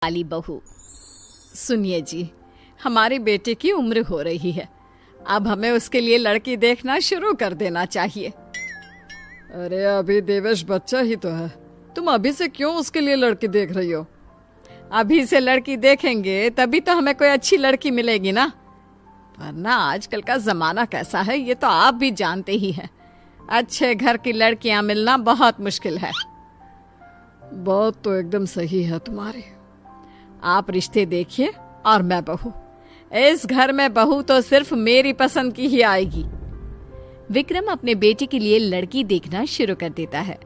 वाली बहू। सुनिए जी, हमारे बेटे की उम्र हो रही है, अब हमें उसके लिए लड़की देखना शुरू कर देना चाहिए। अरे अभी देवेश बच्चा ही तो है, तुम अभी से क्यों उसके लिए लड़की देख रही हो? अभी से लड़की देखेंगे तभी तो हमें कोई अच्छी लड़की मिलेगी ना, वरना आजकल का जमाना कैसा है ये तो आप भी जानते ही हैं। अच्छे घर की लड़कियां मिलना बहुत मुश्किल है। बात तो एकदम सही है तुम्हारी। आप रिश्ते देखिए और मैं बहू। इस घर में बहू तो सिर्फ मेरी पसंद की ही आएगी। विक्रम अपने बेटे के लिए लड़की देखना शुरू कर देता है।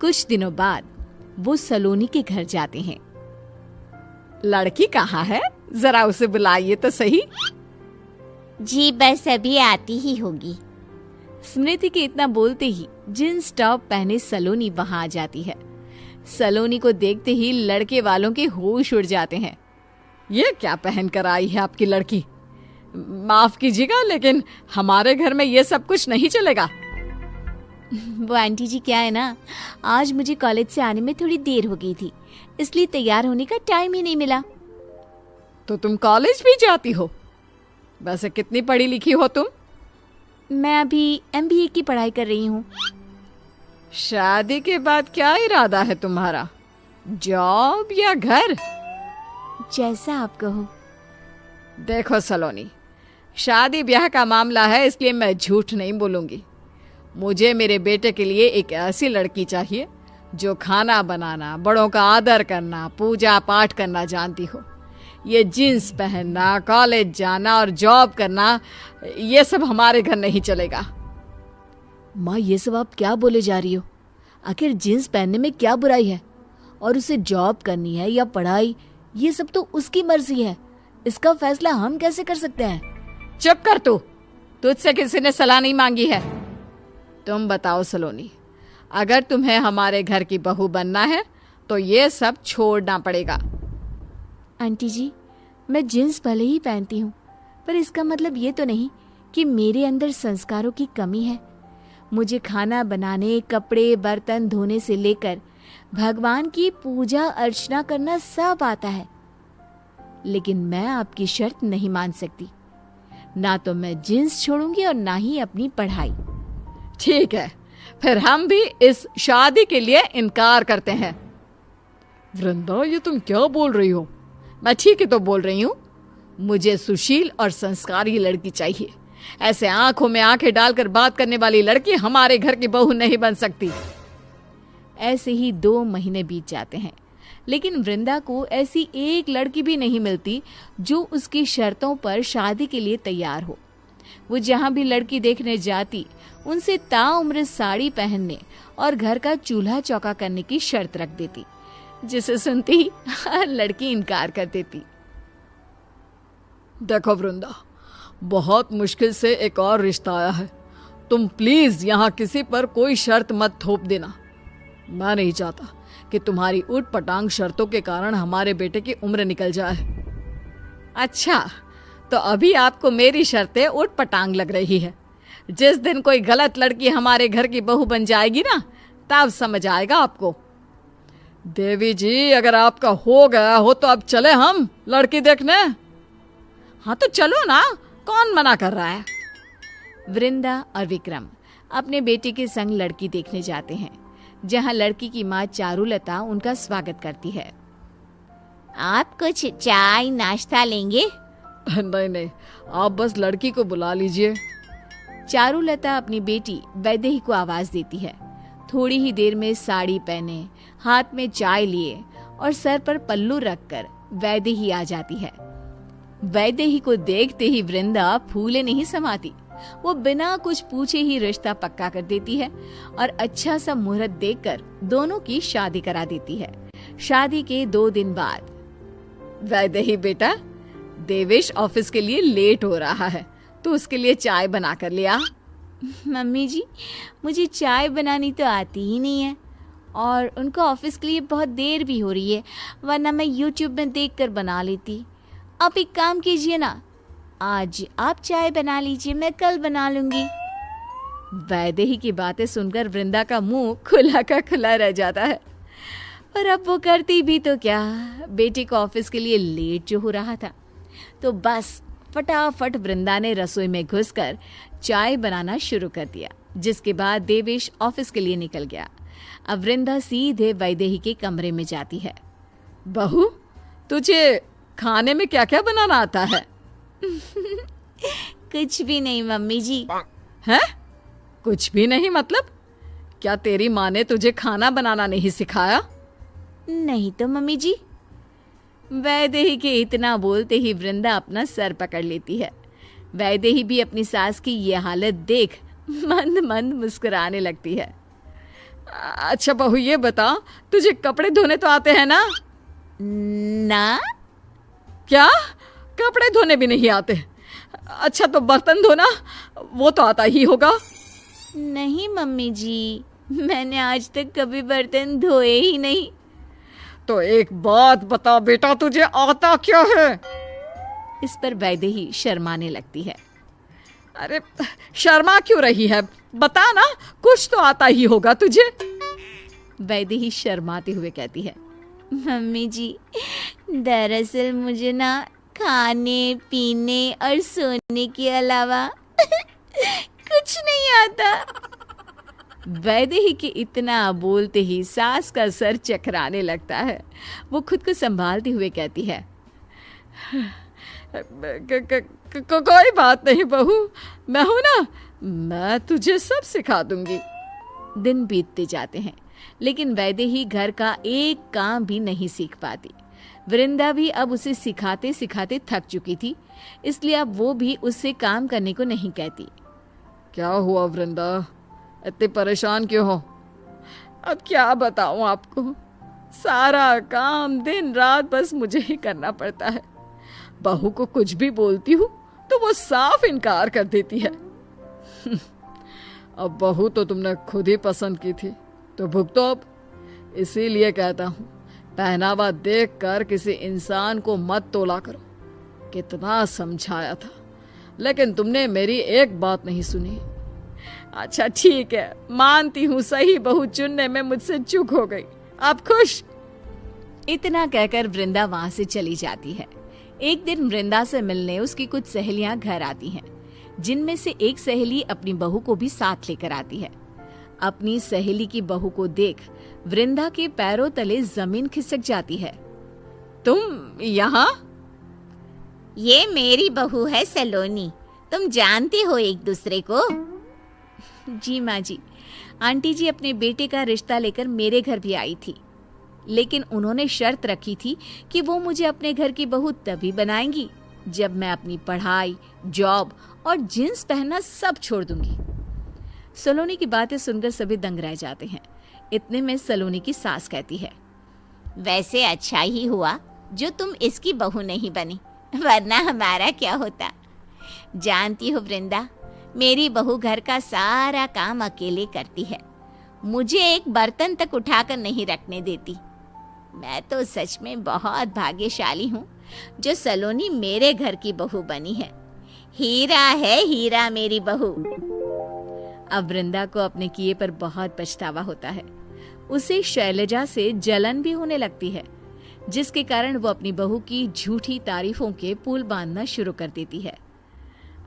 कुछ दिनों बाद वो सलोनी के घर जाते हैं। लड़की कहाँ है, जरा उसे बुलाइए तो सही। जी बस अभी आती ही होगी। स्मृति के इतना बोलते ही जींस टॉप पहने सलोनी वहां आ जाती है। सलोनी को देखते ही लड़के वालों के होश उड़ जाते हैं। ये क्या पहन कर आई है आपकी लड़की? माफ कीजिएगा, लेकिन हमारे घर में ये सब कुछ नहीं चलेगा। वो आंटी जी क्या है ना, आज मुझे कॉलेज से आने में थोड़ी देर हो गई थी, इसलिए तैयार होने का टाइम ही नहीं मिला। तो तुम कॉलेज भी जाती हो? वैसे कितनी पढ़ी लिखी हो तुम? मैं अभी MBA की पढ़ाई कर रही हूँ। शादी के बाद क्या इरादा है तुम्हारा, जॉब या घर? जैसा आप कहो। देखो सलोनी, शादी ब्याह का मामला है, इसलिए मैं झूठ नहीं बोलूंगी। मुझे मेरे बेटे के लिए एक ऐसी लड़की चाहिए जो खाना बनाना, बड़ों का आदर करना, पूजा पाठ करना जानती हो। ये जीन्स पहनना, कॉलेज जाना और जॉब करना, ये सब हमारे घर नहीं चलेगा। माँ, ये सब आप क्या बोले जा रही हो? आखिर जीन्स पहनने में क्या बुराई है? और उसे जॉब करनी है या पढ़ाई, ये सब तो उसकी मर्जी है। इसका फैसला हम कैसे कर सकते हैं? चुप कर तू, तुझसे किसी ने सलाह नहीं मांगी है। तुम बताओ सलोनी, अगर तुम्हें हमारे घर की बहू बनना है तो ये सब छोड़ना पड़ेगा। आंटी जी, मैं जीन्स भले ही पहनती हूँ, पर इसका मतलब ये तो नहीं कि मेरे अंदर संस्कारों की कमी है। मुझे खाना बनाने, कपड़े बर्तन धोने से लेकर भगवान की पूजा अर्चना करना सब आता है। लेकिन मैं आपकी शर्त नहीं मान सकती। ना तो मैं जीन्स छोड़ूंगी और ना ही अपनी पढ़ाई। ठीक है, फिर हम भी इस शादी के लिए इनकार करते हैं। वृंदा, ये तुम क्या बोल रही हो? मैं ठीक ही तो बोल रही हूँ। मुझे सुशील और संस्कारी लड़की चाहिए। ऐसे आंखों में आंखें डालकर बात करने वाली लड़की हमारे घर की बहू नहीं बन सकती। ऐसे ही 2 महीने बीत जाते हैं, लेकिन वृंदा को ऐसी एक लड़की भी नहीं मिलती जो उसकी शर्तों पर शादी के लिए तैयार हो। वो जहां भी लड़की देखने जाती, उनसे ताउम्र साड़ी पहनने और घर का चूल्हा चौका करने की शर्त रख देती, जिसे सुनती ही हर लड़की इनकार कर देती। देखो वृंदा, बहुत मुश्किल से एक और रिश्ता आया है। तुम प्लीज यहाँ किसी पर कोई शर्त मत थोप देना। मैं नहीं चाहता कि तुम्हारी ऊट पटांग शर्तों के कारण हमारे बेटे की उम्र निकल जाए। अच्छा, तो अभी आपको मेरी शर्तें ऊट पटांग लग रही है। जिस दिन कोई गलत लड़की हमारे घर की बहू बन जाएगी ना, तब समझ आएगा आपको। देवी जी, अगर आपका हो गया हो तो अब चले हम लड़की देखने। हाँ तो चलो ना, कौन मना कर रहा है। वृंदा और विक्रम अपने बेटे के संग लड़की देखने जाते हैं, जहां लड़की की माँ चारुलता उनका स्वागत करती है। आप कुछ चाय नाश्ता लेंगे? नहीं नहीं, आप बस लड़की को बुला लीजिए। चारुलता अपनी बेटी वैदेही को आवाज देती है। थोड़ी ही देर में साड़ी पहने, हाथ में चाय लिए और सर पर पल्लू रखकर वैदेही आ जाती है। वैदेही को देखते ही वृंदा फूले नहीं समाती। वो बिना कुछ पूछे ही रिश्ता पक्का कर देती है और अच्छा सा मुहूर्त देखकर दोनों की शादी करा देती है। शादी के 2 दिन बाद, वैदेही बेटा, देवेश ऑफिस के लिए लेट हो रहा है, तो उसके लिए चाय बना कर ले आ। मम्मी जी, मुझे चाय बनानी तो आती ही नहीं है और उनको ऑफिस के लिए बहुत देर भी हो रही है, वरना मैं YouTube में देखकर बना लेती। आप एक काम कीजिए ना, आज आप चाय बना लीजिए, मैं कल बना लूंगी। वैदेही की बातें सुनकर वृंदा का मुंह खुला का खुला रह जाता है। पर अब वो करती भी तो क्या, बेटे को ऑफिस के लिए लेट जो हो रहा था, तो बस फटाफट वृंदा ने रसोई में घुसकर चाय बनाना शुरू कर दिया, जिसके बाद देवेश ऑफिस के लिए निकल गया। अब वृंदा सीधे वैदेही के कमरे में जाती है। बहू, तुझे खाने में क्या क्या बनाना आता है? कुछ भी नहीं मम्मी जी। हैं? कुछ भी नहीं मतलब? क्या तेरी माँ ने तुझे खाना बनाना नहीं सिखाया? नहीं तो मम्मी जी। वैदेही के इतना बोलते ही वृंदा अपना सर पकड़ लेती है। वैदेही भी अपनी सास की ये हालत देख मंद मंद मुस्कुराने लगती है। अच्छा बहू, ये बता, तुझे कपड़े धोने तो आते हैं ना? ना। क्या? कपड़े धोने भी नहीं आते? अच्छा तो बर्तन धोना, वो तो आता ही होगा। नहीं मम्मी जी, मैंने आज तक कभी बर्तन धोए ही नहीं। तो एक बात बता बेटा, तुझे आता क्या है? इस पर वैदेही शर्माने लगती है। अरे शर्मा क्यों रही है? बता ना, कुछ तो आता ही होगा तुझे। वैदेही शर्माते हुए कहती है, मम्मी जी, दरअसल मुझे ना खाने पीने और सोने के अलावा कुछ नहीं आता। वैदेही के इतना बोलते ही सास का सर चकराने लगता है। वो खुद को संभालते हुए कहती है, कोई बात नहीं बहू, मैं हूं ना, मैं तुझे सब सिखा दूंगी। दिन बीतते जाते हैं, लेकिन वैदेही घर का एक काम भी नहीं सीख पाती। वृंदा भी अब उसे सिखाते सिखाते थक चुकी थी, इसलिए अब वो भी उससे काम करने को नहीं कहती। क्या हुआ वृंदा, इतने परेशान क्यों हो? अब क्या बताऊं आपको, सारा काम दिन रात बस मुझे ही करना पड़ता है। बहू को कुछ भी बोलती हूँ तो वो साफ इनकार कर देती है। अब बहू तो तुमने खुद ही पसंद की थी, तो भुगतो अब। इसीलिए कहता हूँ, पहनावा देख कर किसी इंसान को मत तोला करो। कितना समझाया था, लेकिन तुमने मेरी एक बात नहीं सुनी। अच्छा ठीक है, मानती हूँ सही बहू चुनने में मुझसे चूक हो गई, आप खुश? इतना कहकर वृंदा वहां से चली जाती है। एक दिन वृंदा से मिलने उसकी कुछ सहेलियां घर आती हैं, जिनमें से एक सहेली अपनी बहू को भी साथ लेकर आती है। अपनी सहेली की बहू को देख वृंदा के पैरों तले जमीन खिसक जाती है। तुम यहाँ? ये मेरी बहू है सलोनी, तुम जानते हो एक दूसरे को? जी माँ जी, आंटी जी अपने बेटे का रिश्ता लेकर मेरे घर भी आई थी, लेकिन उन्होंने शर्त रखी थी कि वो मुझे अपने घर की बहू तभी बनाएंगी जब मैं अपनी पढ़ाई, जॉब और जींस पहनना सब छोड़ दूंगी। सलोनी की बातें सुनकर सभी दंग रह जाते हैं। इतने में सलोनी की सास कहती है, वैसे अच्छा ही हुआ जो तुम इसकी बहू नहीं बनी, वरना हमारा क्या होता। जानती हो वृंदा, मेरी बहू घर का सारा काम अकेले करती है, मुझे एक बर्तन तक उठाकर नहीं रखने देती। मैं तो सच में बहुत भाग्यशाली हूँ जो सलोनी मेरे घर की बहू बनी है। हीरा है हीरा मेरी बहू। अब वृंदा को अपने किए पर बहुत पछतावा होता है। उसे शैलजा से जलन भी होने लगती है, जिसके कारण वो अपनी बहू की झूठी तारीफों के पुल बांधना शुरू कर देती है।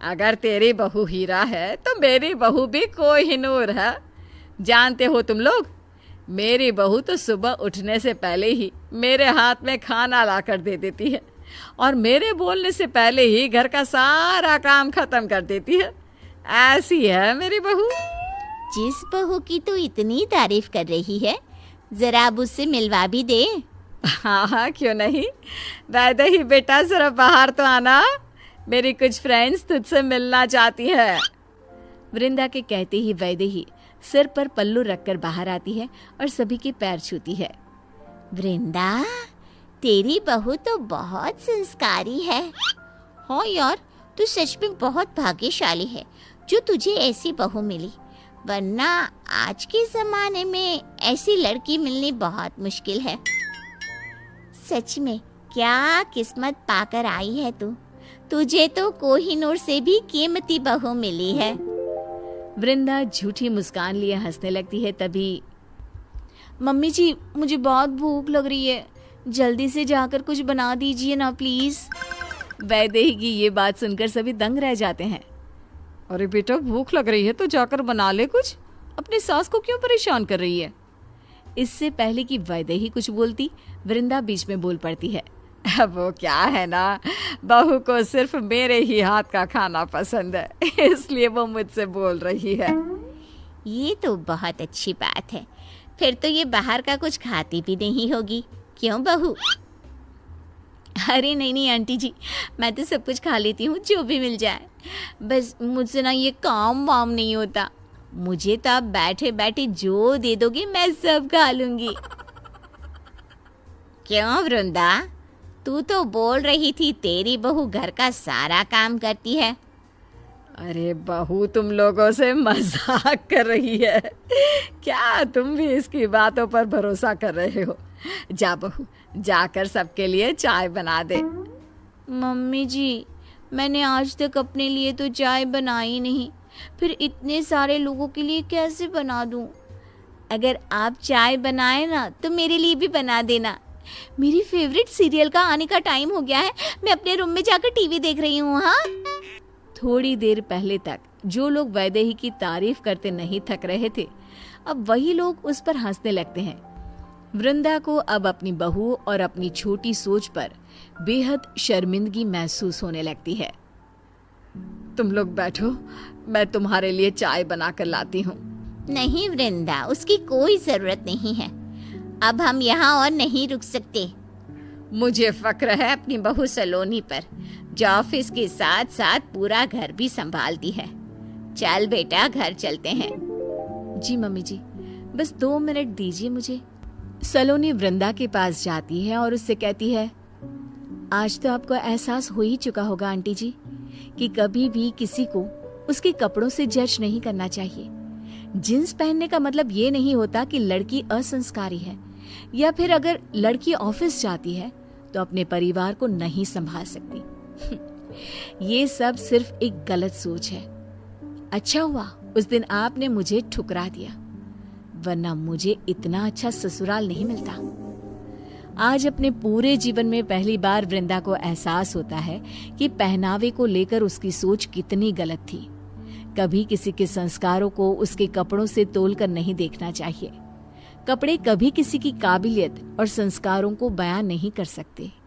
अगर तेरी बहू हीरा है तो मेरी बहू भी कोहिनूर है। जानते हो तुम लोग, मेरी बहू तो सुबह उठने से पहले ही मेरे हाथ में खाना ला कर दे देती है और मेरे बोलने से पहले ही घर का सारा काम खत्म कर देती है। ऐसी है मेरी बहू। जिस बहू की तो इतनी तारीफ कर रही है, जरा अब उससे मिलवा भी दे। हाँ हाँ, क्यों नहीं। वैदेही बेटा, जरा बाहर तो आना, मेरी कुछ फ्रेंड्स तुझसे मिलना चाहती है। वृंदा के कहते ही वैदेही सिर पर पल्लू रखकर बाहर आती है और सभी के पैर छूती है। वृंदा, तेरी बहू तो बहुत संस्कारी है। हाँ यार, तू सच में बहुत भाग्यशाली है जो तुझे ऐसी बहू मिली, वरना आज के जमाने में ऐसी लड़की मिलनी बहुत मुश्किल है। सच में क्या किस्मत पाकर आई है तू। तुझे तो कोहिनूर से भी कीमती बहू मिली है। वृंदा झूठी मुस्कान लिए हंसने लगती है। तभी मम्मी जी, मुझे बहुत भूख लग रही है, जल्दी से जाकर कुछ बना दीजिए ना प्लीज। वैदेही की ये बात सुनकर सभी दंग रह जाते हैं। अरे बेटा, भूख लग रही है तो जाकर बना ले कुछ, अपनी सास को क्यों परेशान कर रही है? इससे पहले कि वैदेही कुछ बोलती, वृंदा बीच में बोल पड़ती है। वो क्या है ना, बहू को सिर्फ मेरे ही हाथ का खाना पसंद है, इसलिए वो मुझसे बोल रही है। ये तो बहुत अच्छी बात है, फिर तो ये बाहर का कुछ खाती भी नहीं होगी, क्यों बहू? अरे नहीं नहीं आंटी जी, मैं तो सब कुछ खा लेती हूँ जो भी मिल जाए, बस मुझसे ना ये काम वाम नहीं होता। मुझे तो आप बैठे बैठे जो दे दोगे मैं सब खा लूंगी। क्यों वृंदा, तू तो बोल रही थी तेरी बहू घर का सारा काम करती है। अरे बहू, तुम लोगों से मजाक कर रही है क्या? तुम भी इसकी बातों पर भरोसा कर रहे हो? जा बहू, जाकर सबके लिए चाय बना दे। मम्मी जी, मैंने आज तक अपने लिए तो चाय बनाई नहीं, फिर इतने सारे लोगों के लिए कैसे बना दूं? अगर आप चाय बनाए ना तो मेरे लिए भी बना देना। मेरी फेवरेट सीरियल का आने का टाइम हो गया है, मैं अपने रूम में जाकर टीवी देख रही हूँ। हाँ, थोड़ी देर पहले तक जो लोग वैदेही की तारीफ करते नहीं थक रहे थे, अब वही लोग उस पर हंसने लगते हैं। वृंदा को अब अपनी बहू और अपनी छोटी सोच पर बेहद शर्मिंदगी महसूस होने लगती है। तुम लोग बैठो, मैं तुम्हारे लिए चाय बना कर लाती हूँ। नहीं वृंदा, उसकी कोई जरूरत नहीं है, अब हम यहाँ और नहीं रुक सकते। मुझे फक्र है अपनी बहू सलोनी पर, जो ऑफिस के साथ साथ पूरा घर भी संभालती है। चल बेटा, घर चलते हैं। जी मम्मी जी, बस 2 मिनट दीजिए मुझे। सलोनी वृंदा के पास जाती है और उससे कहती है, आज तो आपको एहसास हो ही चुका होगा आंटी जी कि कभी भी किसी को उसके कपड़ों से जज नहीं करना चाहिए। जींस पहनने का मतलब ये नहीं होता कि लड़की असंस्कारी है, या फिर अगर लड़की ऑफिस जाती है तो अपने परिवार को नहीं संभाल सकती। ये सब सिर्फ एक गलत सोच है। अच्छा हुआ उस दिन आपने मुझे ठुकरा दिया, वरना मुझे इतना अच्छा ससुराल नहीं मिलता। आज अपने पूरे जीवन में पहली बार वृंदा को एहसास होता है कि पहनावे को लेकर उसकी सोच कितनी गलत थी। कभी किसी के संस्कारों को उसके कपड़ों से तोलकर नहीं देखना चाहिए। कपड़े कभी किसी की काबिलियत और संस्कारों को बयां नहीं कर सकते।